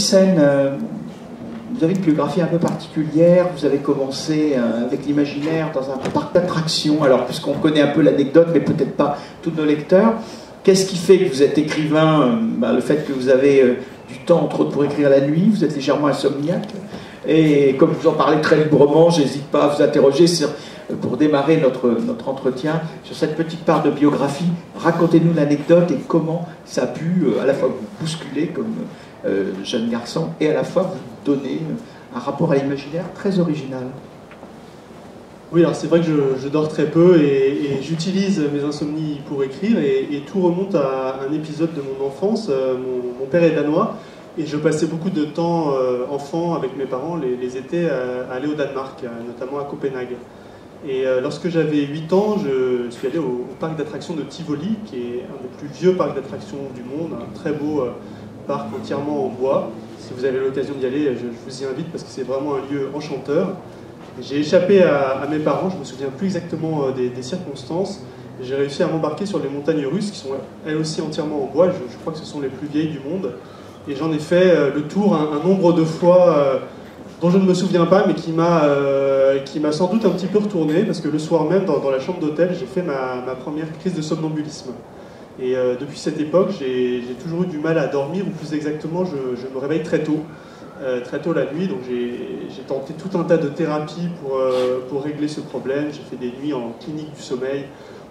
scène, vous avez une biographie un peu particulière. Vous avez commencé avec l'imaginaire dans un parc d'attractions. Alors, puisqu'on connaît un peu l'anecdote, mais peut-être pas tous nos lecteurs, qu'est-ce qui fait que vous êtes écrivain? Le fait que vous avez du temps, entre autres, pour écrire la nuit, vous êtes légèrement insomniaque. Et comme vous en parlez très librement, j'hésite pas à vous interroger pour démarrer notre entretien sur cette petite part de biographie. Racontez-nous l'anecdote et comment ça a pu à la fois vous bousculer comme jeune garçon et à la fois vous donner un rapport à l'imaginaire très original. Oui, alors c'est vrai que je dors très peu et j'utilise mes insomnies pour écrire et tout remonte à un épisode de mon enfance. Mon père est danois et je passais beaucoup de temps enfant avec mes parents les étés à aller au Danemark, notamment à Copenhague. Et lorsque j'avais 8 ans, je suis allé au parc d'attractions de Tivoli, qui est un des plus vieux parcs d'attractions du monde, un très beau parc entièrement en bois. Si vous avez l'occasion d'y aller, je vous y invite parce que c'est vraiment un lieu enchanteur. J'ai échappé à mes parents, je ne me souviens plus exactement des circonstances. J'ai réussi à m'embarquer sur les montagnes russes qui sont elles aussi entièrement en bois. Je crois que ce sont les plus vieilles du monde. Et j'en ai fait le tour un nombre de fois dont je ne me souviens pas, mais qui m'a sans doute un petit peu retourné, parce que le soir même, dans la chambre d'hôtel, j'ai fait ma première crise de somnambulisme. Et depuis cette époque, j'ai toujours eu du mal à dormir, ou plus exactement, je me réveille très tôt la nuit, donc j'ai tenté tout un tas de thérapies pour régler ce problème. J'ai fait des nuits en clinique du sommeil,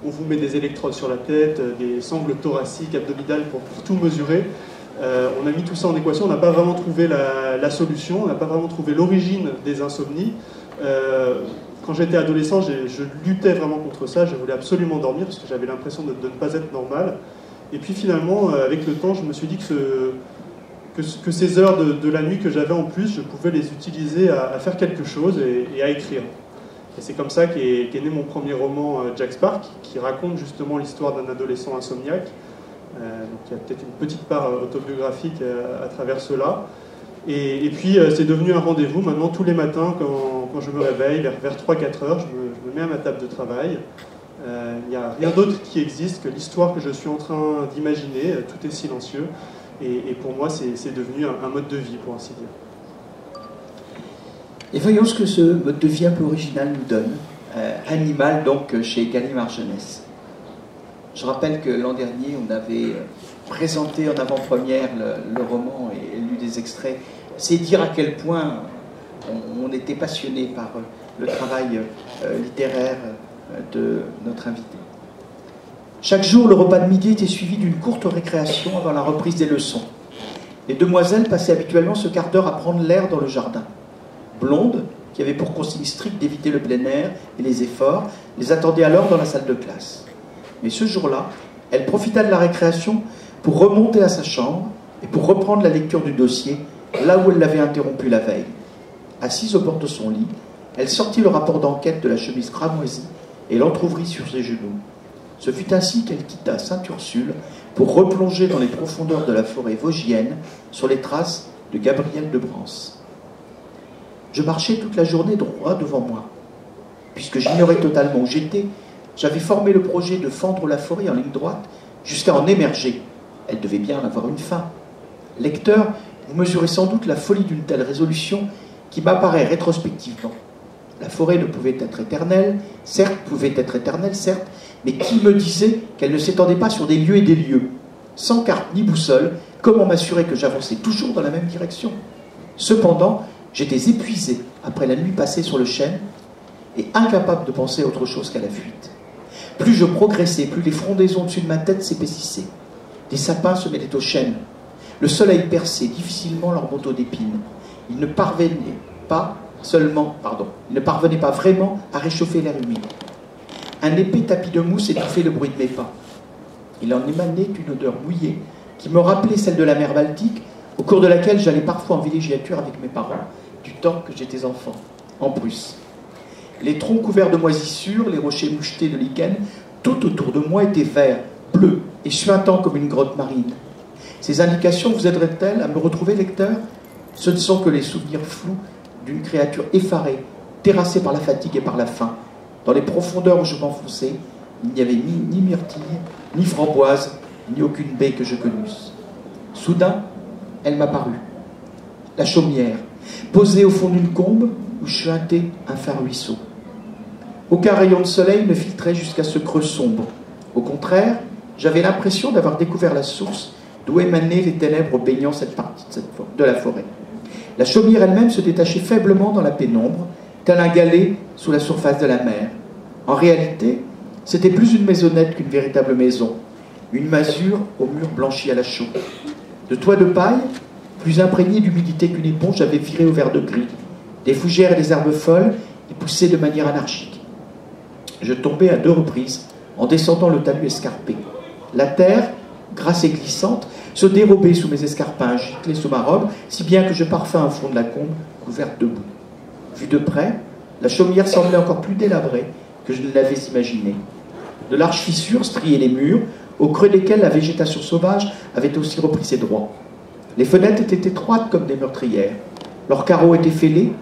on vous met des électrodes sur la tête, des sangles thoraciques, abdominales pour tout mesurer. On a mis tout ça en équation, on n'a pas vraiment trouvé la solution, on n'a pas vraiment trouvé l'origine des insomnies. Quand j'étais adolescent, je luttais vraiment contre ça, je voulais absolument dormir parce que j'avais l'impression de ne pas être normal. Et puis finalement, avec le temps, je me suis dit que ces heures de la nuit que j'avais en plus, je pouvais les utiliser à faire quelque chose et à écrire. Et c'est comme ça qu'est né mon premier roman, Jack Spark, qui raconte justement l'histoire d'un adolescent insomniaque. Donc il y a peut-être une petite part autobiographique à travers cela. Et puis c'est devenu un rendez-vous. Maintenant, tous les matins, quand je me réveille, vers 3-4 heures, je me mets à ma table de travail. Il n'y a rien d'autre qui existe que l'histoire que je suis en train d'imaginer. Tout est silencieux. Et pour moi, c'est devenu un mode de vie, pour ainsi dire. Et voyons ce que ce mode de vie un peu original nous donne. Animal, donc, chez Gallimard Jeunesse. Je rappelle que l'an dernier, on avait présenté en avant-première le roman et lu des extraits. C'est dire à quel point on était passionné par le travail littéraire de notre invité. Chaque jour, le repas de midi était suivi d'une courte récréation avant la reprise des leçons. Les demoiselles passaient habituellement ce quart d'heure à prendre l'air dans le jardin. Blonde, qui avait pour consigne stricte d'éviter le plein air et les efforts, les attendait alors dans la salle de classe. Mais ce jour-là, elle profita de la récréation pour remonter à sa chambre et pour reprendre la lecture du dossier, là où elle l'avait interrompu la veille. Assise au bord de son lit, elle sortit le rapport d'enquête de la chemise cramoisie et l'entr'ouvrit sur ses genoux. Ce fut ainsi qu'elle quitta Sainte-Ursule pour replonger dans les profondeurs de la forêt vosgienne sur les traces de Gabriel de Brance. Je marchais toute la journée droit devant moi. Puisque j'ignorais totalement où j'étais, j'avais formé le projet de fendre la forêt en ligne droite jusqu'à en émerger. Elle devait bien avoir une fin. Lecteur, vous mesurez sans doute la folie d'une telle résolution qui m'apparaît rétrospectivement. La forêt ne pouvait être éternelle, certes, mais qui me disait qu'elle ne s'étendait pas sur des lieux et des lieux? Sans carte ni boussole, comment m'assurer que j'avançais toujours dans la même direction? Cependant, j'étais épuisé après la nuit passée sur le chêne et incapable de penser à autre chose qu'à la fuite. Plus je progressais, plus les frondaisons au-dessus de ma tête s'épaississaient. Des sapins se mêlaient aux chênes. Le soleil perçait difficilement leurs manteaux d'épines. Il ne parvenait pas vraiment à réchauffer l'air humide. Un épais tapis de mousse étouffait le bruit de mes pas. Il en émanait une odeur mouillée qui me rappelait celle de la mer Baltique, au cours de laquelle j'allais parfois en villégiature avec mes parents, du temps que j'étais enfant, en Prusse. Les troncs couverts de moisissures, les rochers mouchetés de lichen, tout autour de moi était vert, bleu et suintant comme une grotte marine. Ces indications vous aideraient-elles à me retrouver, lecteur? Ce ne sont que les souvenirs flous d'une créature effarée, terrassée par la fatigue et par la faim. Dans les profondeurs où je m'enfonçais, il n'y avait ni myrtille, ni framboise, ni aucune baie que je connusse. Soudain, elle m'apparut. la chaumière, posée au fond d'une combe où chuintait un fin ruisseau. Aucun rayon de soleil ne filtrait jusqu'à ce creux sombre. Au contraire, j'avais l'impression d'avoir découvert la source d'où émanaient les ténèbres baignant cette partie de la forêt. La chaumière elle-même se détachait faiblement dans la pénombre, tel un galet sous la surface de la mer. En réalité, c'était plus une maisonnette qu'une véritable maison, une masure aux murs blanchis à la chaux. De toit de paille, plus imprégné d'humidité qu'une éponge, j'avais viré au vert de gris. Des fougères et des herbes folles y poussaient de manière anarchique. Je tombais à 2 reprises en descendant le talus escarpé. La terre, grasse et glissante, se dérobait sous mes escarpins, giclés sous ma robe, si bien que je parvins au fond de la combe, couverte de boue. Vu de près, la chaumière semblait encore plus délabrée que je ne l'avais imaginé. De larges fissures striaient les murs, au creux desquels la végétation sauvage avait aussi repris ses droits. Les fenêtres étaient étroites comme des meurtrières. Leurs carreaux étaient fêlés,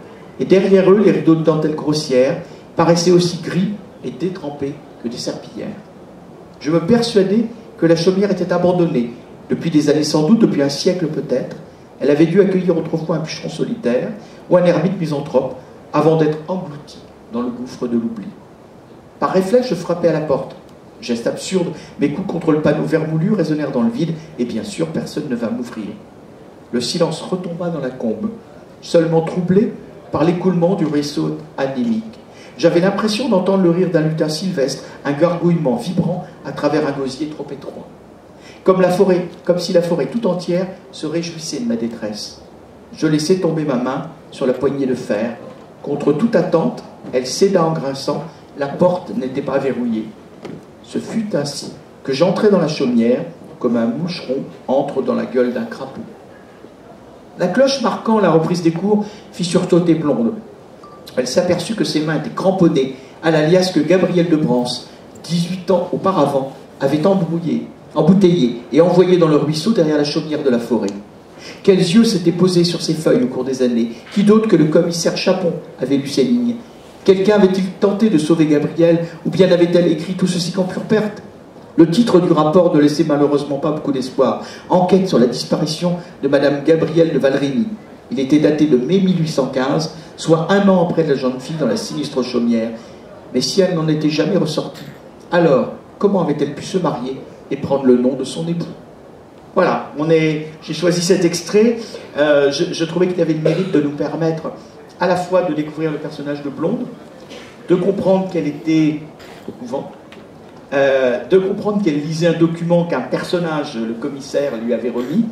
et derrière eux, les rideaux de dentelle grossière paraissaient aussi gris et détrempés que des serpillères. Je me persuadais que la chaumière était abandonnée, depuis des années sans doute, depuis un siècle peut-être. Elle avait dû accueillir autrefois un bûcheron solitaire ou un ermite misanthrope, avant d'être englouti dans le gouffre de l'oubli. Par réflexe, je frappais à la porte. Geste absurde, mes coups contre le panneau vermoulu résonnèrent dans le vide, et bien sûr, personne ne vint m'ouvrir. Le silence retomba dans la combe, seulement troublé par l'écoulement du ruisseau anémique. J'avais l'impression d'entendre le rire d'un lutin sylvestre, un gargouillement vibrant à travers un gosier trop étroit. Comme si la forêt tout entière se réjouissait de ma détresse. Je laissai tomber ma main sur la poignée de fer. Contre toute attente, elle céda en grinçant. La porte n'était pas verrouillée. Ce fut ainsi que j'entrai dans la chaumière, comme un moucheron entre dans la gueule d'un crapaud. La cloche marquant la reprise des cours fit sursauter Blonde. Elle s'aperçut que ses mains étaient cramponnées à la liasse que Gabriel de Brance, 18 ans auparavant, avait embouteillée et envoyée dans le ruisseau derrière la chaumière de la forêt. Quels yeux s'étaient posés sur ces feuilles au cours des années? Qui d'autre que le commissaire Chapon avait lu ces lignes? Quelqu'un avait-il tenté de sauver Gabriel, ou bien avait-elle écrit tout ceci qu'en pure perte? Le titre du rapport ne laissait malheureusement pas beaucoup d'espoir. Enquête sur la disparition de Madame Gabrielle de Valrémy. Il était daté de mai 1815, soit 1 an après la jeune fille dans la sinistre chaumière. Mais si elle n'en était jamais ressortie, alors comment avait-elle pu se marier et prendre le nom de son époux? Voilà, j'ai choisi cet extrait. Je trouvais qu'il avait le mérite de nous permettre à la fois de découvrir le personnage de Blonde, de comprendre qu'elle était au couvent, de comprendre qu'elle lisait un document qu'un personnage, le commissaire, lui avait remis,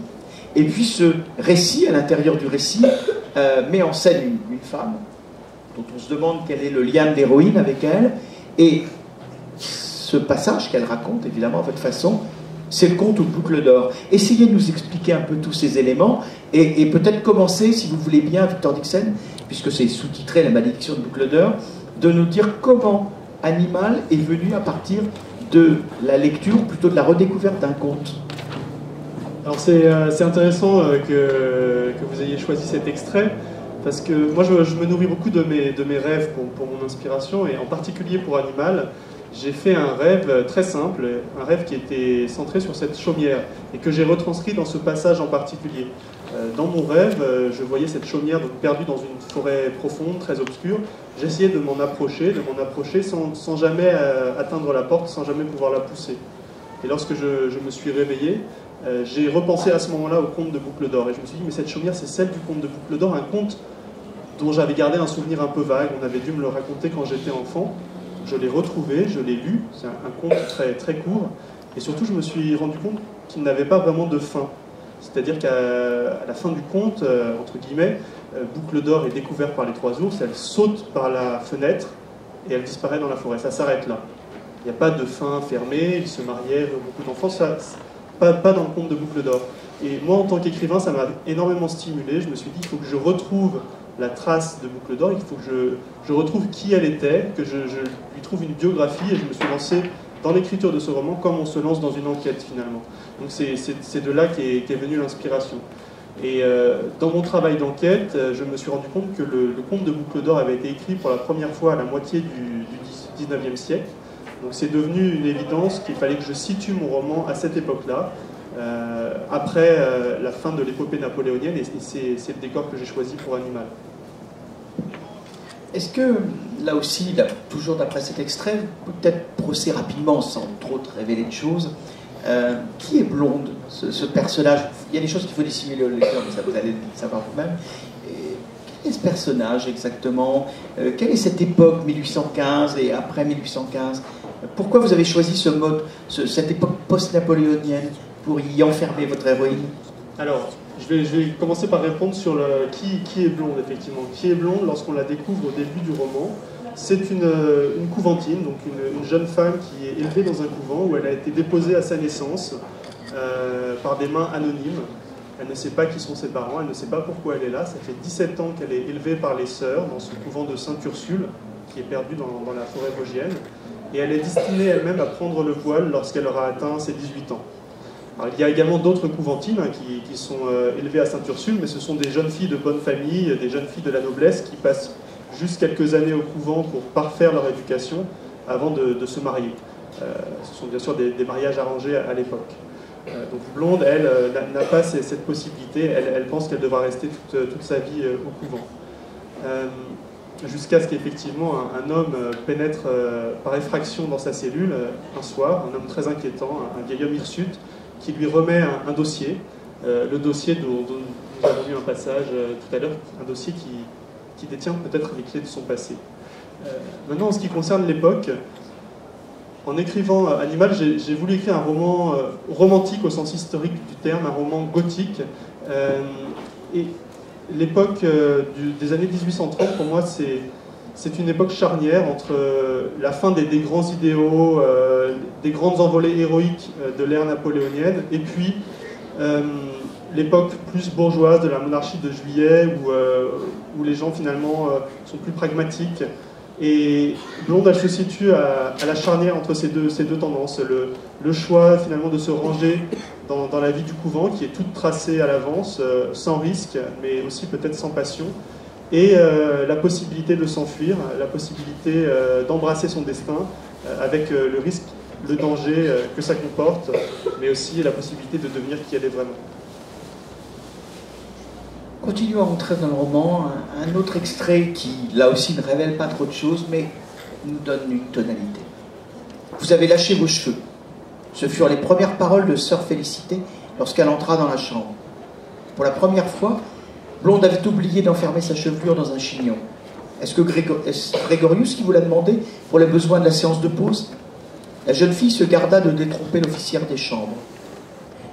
et puis ce récit, à l'intérieur du récit, met en scène une femme dont on se demande quel est le lien de l'héroïne avec elle, et ce passage qu'elle raconte, évidemment, à votre façon, c'est le conte aux boucles d'or. Essayez de nous expliquer un peu tous ces éléments, et peut-être commencer, si vous voulez bien, Victor Dixon, puisque c'est sous-titré La malédiction de boucles d'or, de nous dire comment Animal est venu à partir de la lecture, ou plutôt de la redécouverte d'un conte. Alors c'est intéressant que vous ayez choisi cet extrait, parce que moi je me nourris beaucoup de mes rêves pour mon inspiration, et en particulier pour Animal. J'ai fait un rêve très simple, un rêve qui était centré sur cette chaumière, et que j'ai retranscrit dans ce passage en particulier. Dans mon rêve, je voyais cette chaumière donc perdue dans une forêt profonde, très obscure. J'essayais de m'en approcher sans jamais atteindre la porte, sans jamais pouvoir la pousser. Et lorsque je me suis réveillé, j'ai repensé à ce moment-là au conte de Boucle d'Or, et je me suis dit, mais cette chaumière, c'est celle du conte de Boucle d'Or, un conte dont j'avais gardé un souvenir un peu vague. On avait dû me le raconter quand j'étais enfant. Je l'ai retrouvé, je l'ai lu, c'est un conte très, très court, et surtout je me suis rendu compte qu'il n'avait pas vraiment de fin. C'est-à-dire qu'à la fin du conte, entre guillemets, Boucle d'Or est découverte par les 3 ours, elle saute par la fenêtre et elle disparaît dans la forêt. Ça s'arrête là. Il n'y a pas de fin fermée, ils se marièrent, beaucoup d'enfants, pas dans le conte de Boucle d'Or. Et moi, en tant qu'écrivain, ça m'a énormément stimulé. Je me suis dit, il faut que je retrouve la trace de Boucle d'Or, il faut que je retrouve qui elle était, que je lui trouve une biographie, et je me suis lancé dans l'écriture de ce roman comme on se lance dans une enquête finalement. Donc c'est de là qu'est venue l'inspiration. Et dans mon travail d'enquête, je me suis rendu compte que le conte de Boucle d'Or avait été écrit pour la première fois à la moitié du 19e siècle. Donc c'est devenu une évidence qu'il fallait que je situe mon roman à cette époque-là. après la fin de l'épopée napoléonienne, et c'est le décor que j'ai choisi pour Animal. Est-ce que, là aussi, toujours d'après cet extrait, peut-être brosser rapidement, sans trop te révéler de choses, qui est Blonde, ce personnage? Il y a des choses qu'il faut dissimuler au lecteur, mais ça vous allez le savoir vous-même. Quel est ce personnage exactement? Quelle est cette époque 1815 et après 1815? Pourquoi vous avez choisi ce mode, cette époque post-napoléonienne pour y enfermer votre héroïne? Alors, je vais commencer par répondre sur qui est Blonde, effectivement. Qui est Blonde, lorsqu'on la découvre au début du roman, c'est une couventine, donc une jeune femme qui est élevée dans un couvent où elle a été déposée à sa naissance par des mains anonymes. Elle ne sait pas qui sont ses parents, elle ne sait pas pourquoi elle est là. Ça fait 17 ans qu'elle est élevée par les sœurs dans ce couvent de Sainte-Ursule, qui est perdu dans la forêt vosgienne. Et elle est destinée elle-même à prendre le voile lorsqu'elle aura atteint ses 18 ans. Alors, il y a également d'autres couventines qui sont élevées à Sainte-Ursule, mais ce sont des jeunes filles de bonne famille, des jeunes filles de la noblesse qui passent juste quelques années au couvent pour parfaire leur éducation avant de se marier. Ce sont bien sûr des mariages arrangés à l'époque. Donc Blonde, elle, n'a pas cette possibilité, elle pense qu'elle devra rester toute sa vie au couvent. Jusqu'à ce qu'effectivement un homme pénètre par effraction dans sa cellule un soir, un homme très inquiétant, un vieil homme hirsute, qui lui remet un dossier, le dossier dont nous avons vu un passage tout à l'heure, un dossier qui détient peut-être les clés de son passé. Maintenant, en ce qui concerne l'époque, en écrivant Animal, j'ai voulu écrire un roman romantique au sens historique du terme, un roman gothique. Et l'époque des années 1830, pour moi, c'est une époque charnière entre la fin des grands idéaux, des grandes envolées héroïques de l'ère napoléonienne, et puis l'époque plus bourgeoise de la monarchie de Juillet, où les gens finalement sont plus pragmatiques. Et Blonde, elle se situe à la charnière entre ces deux tendances. Le choix finalement de se ranger dans la vie du couvent, qui est toute tracée à l'avance, sans risque, mais aussi peut-être sans passion, et la possibilité de s'enfuir, la possibilité d'embrasser son destin, avec le risque, le danger que ça comporte, mais aussi la possibilité de devenir qui elle est vraiment. Continuons à entrer dans le roman, un autre extrait qui, là aussi, ne révèle pas trop de choses, mais nous donne une tonalité. Vous avez lâché vos cheveux. Ce furent les premières paroles de sœur Félicité lorsqu'elle entra dans la chambre. Pour la première fois, Blonde avait oublié d'enfermer sa chevelure dans un chignon. Est-ce Grégorius qui vous l'a demandé pour les besoins de la séance de pause? La jeune fille se garda de détromper l'officière des chambres.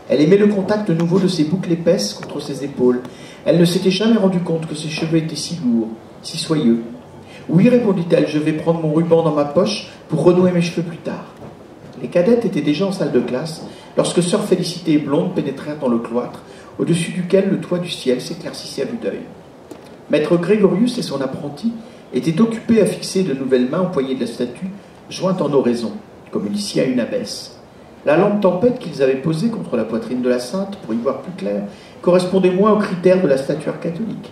Elle aimait le contact nouveau de ses boucles épaisses contre ses épaules. Elle ne s'était jamais rendue compte que ses cheveux étaient si lourds, si soyeux. « Oui, répondit-elle, je vais prendre mon ruban dans ma poche pour renouer mes cheveux plus tard. » Les cadettes étaient déjà en salle de classe lorsque sœur Félicité et Blonde pénétrèrent dans le cloître, au-dessus duquel le toit du ciel s'éclaircissait à vue d'œil. Maître Grégorius et son apprenti étaient occupés à fixer de nouvelles mains au poignet de la statue, jointe en oraison, comme il scie à une abbesse. La lampe tempête qu'ils avaient posée contre la poitrine de la sainte, pour y voir plus clair, correspondait moins aux critères de la statuaire catholique.